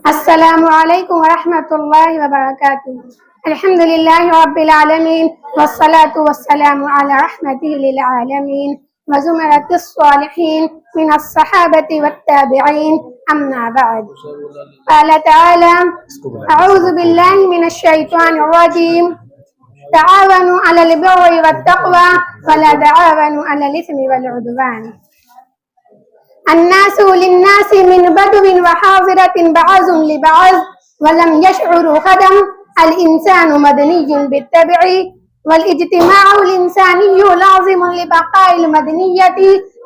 السلام عليكم ورحمة الله وبركاته. الحمد لله رب العالمين والصلاة والسلام على رحمته للعالمين وزمرة الصالحين من الصحابة والتابعين أما بعد. قال تعالى: أعوذ بالله من الشيطان الرجيم. تعاونوا على البر والتقوى ولا تعاونوا على الإثم والعدوان. الناس للناس من بدو وحاضرة بعض لبعض ولم يشعروا خدم. الإنسان مدني بالتبع والاجتماع الإنساني لازم لبقاء المدنية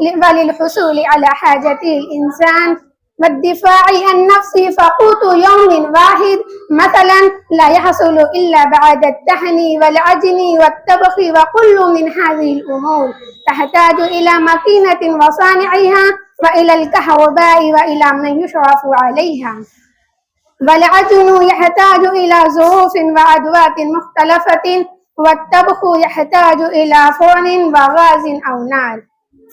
وللحصول على حاجة الإنسان والدفاع عن نفسه. فقوت يوم واحد مثلا لا يحصل إلا بعد التحني والعجن والطبخ، وكل من هذه الأمور تحتاج إلى ماكينة وصانعها وإلى الكهرباء وإلى من يشرف عليها. والعجن يحتاج إلى ظروف وأدوات مختلفة، والطبخ يحتاج إلى فرن وغاز أو نار،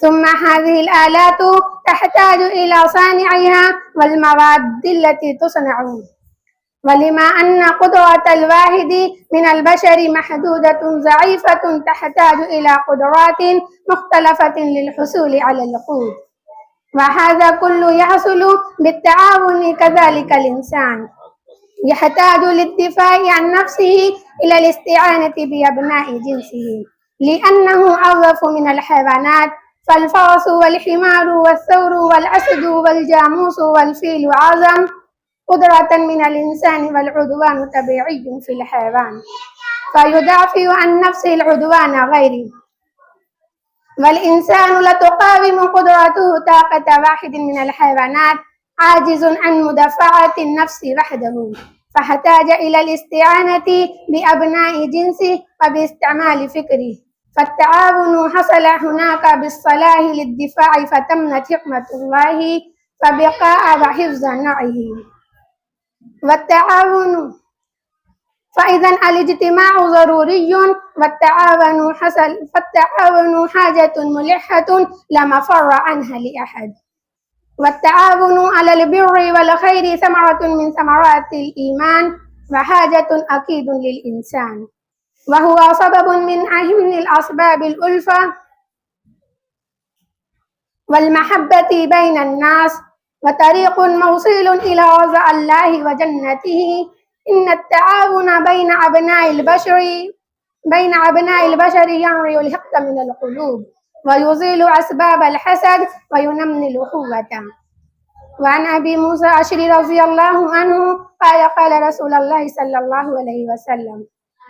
ثم هذه الآلات تحتاج إلى صانعها والمواد التي تصنع. ولما أن قدرة الواحد من البشر محدودة ضعيفة تحتاج إلى قدرات مختلفة للحصول على القوت، وهذا كله يحصل بالتعاون. كذلك الإنسان يحتاج للدفاع عن نفسه إلى الاستعانة بأبناء جنسه، لأنه أضعف من الحيوانات، فالفرس والحمار والثور والأسد والجاموس والفيل أعظم قدرة من الإنسان، والعدوان طبيعي في الحيوان فيدافع عن نفسه العدوان غيره. والإنسان لتقاوم قدرته طاقة واحد من الحيوانات عاجز عن مدافعة النفس وحده، فاحتاج إلى الاستعانة بأبناء جنسه وباستعمال فكره. فالتعاون حصل هناك بالصلاح للدفاع، فتمت حكمة الله فبقاء وحفظ نوعه. والتعاون فإذا الاجتماع ضروري، فالتعاون حاجة ملحة لا مفر عنها لأحد. والتعاون على البر والخير ثمرة من ثمرات الإيمان وحاجة أكيد للإنسان، وهو سبب من أهم الأسباب الألفة والمحبة بين الناس، وطريق موصل إلى رضا الله وجنته. إن التعاون بين أبناء البشر ينري الحقد من القلوب ويزيل أسباب الحسد وينمي الأخوة. وعن أبي موسى الأشعري رضي الله عنه قال رسول الله صلى الله عليه وسلم: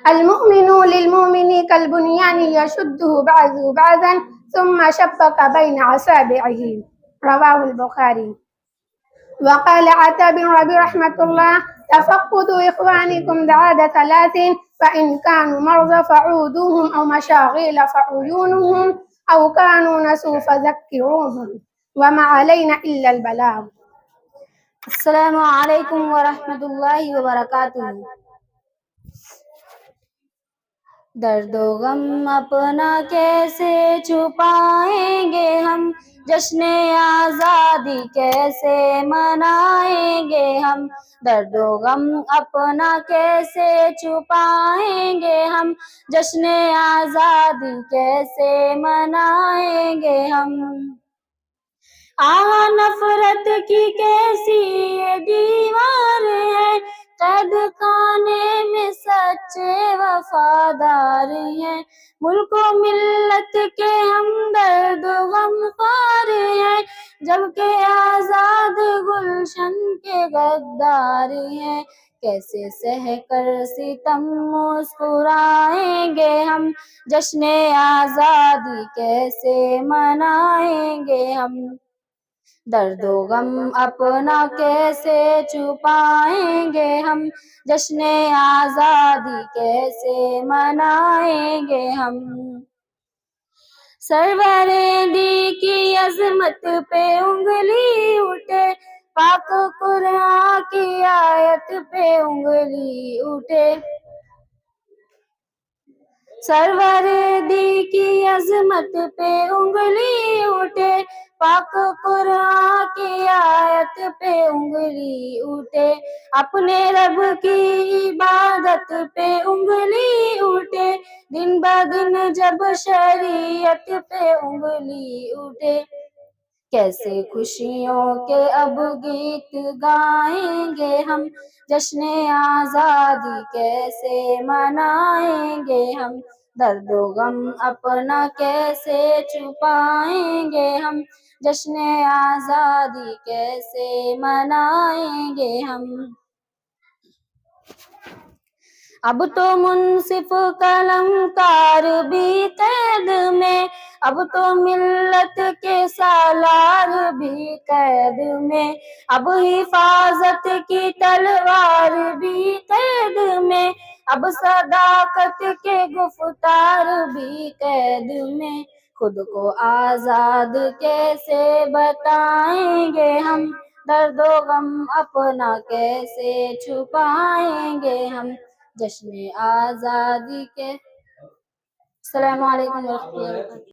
المؤمن للمؤمن كالبنيان يشده بعضه بعضا ثم شبك بين أصابعه. رواه البخاري. وقال عطاء بن ربيع رحمة الله: تفقدوا إخوانكم بعد 3، فإن كانوا مرضى فعودوهم، أو مشاغيل فعيونهم، أو كانوا نسوا فذكروهم، وما علينا إلا البلاغ. السلام عليكم ورحمة الله وبرकातुहू। दर्द व गम अपना कैसे छुपाएंगे हम, जश्न आज़ादी कैसे मनाएंगे हम। दर्द व गम अपना कैसे छुपाएंगे हम, जश्न आज़ादी कैसे मनाएंगे हम। आह नफरत की कैसी ये दीवार है, कैद खाने में सच्चे वफादार हैं। मुल्क व मिल्लत के हमदर्द गमख्वार हैं, जबकि आजाद गुलशन के गद्दार हैं। कैसे सह कर सितम मुस्कुराएंगे हम, जश्न आजादी कैसे मनाएंगे हम। दर्द व गम अपना कैसे छुपाएंगे हम, जश्न आज़ादी कैसे मनाएंगे हम। सरवरे दी की अजमत पे उंगली उठे, पाक कुरान की आयत पे उंगली उठे। सरवर दी की अजमत पे उंगली उठे, پاک قرآن کی آیت پہ انگلی اٹھے، اپنے رب کی عبادت پہ انگلی اٹھے، دن بدن جب شریعت پہ انگلی اٹھے، کیسے خوشیوں کے اب گیت گائیں گے ہم، جشن آزادی کیسے منائیں گے ہم، درد و غم اپنا کیسے چھپائیں گے ہم، جشن آزادی کیسے منائیں گے ہم۔ اب تو منصف قلم کار بھی قید میں، اب تو ملت کے سالار بھی قید میں، اب حفاظت کی تلوار بھی قید میں، اب صداقت کے گفتار بھی قید میں، خود کو آزاد کیسے بتائیں گے ہم، درد و غم اپنا کیسے چھپائیں گے ہم، جشن آزادی کے۔ السلام علیکم ورحمۃ اللہ وبرکاتہ۔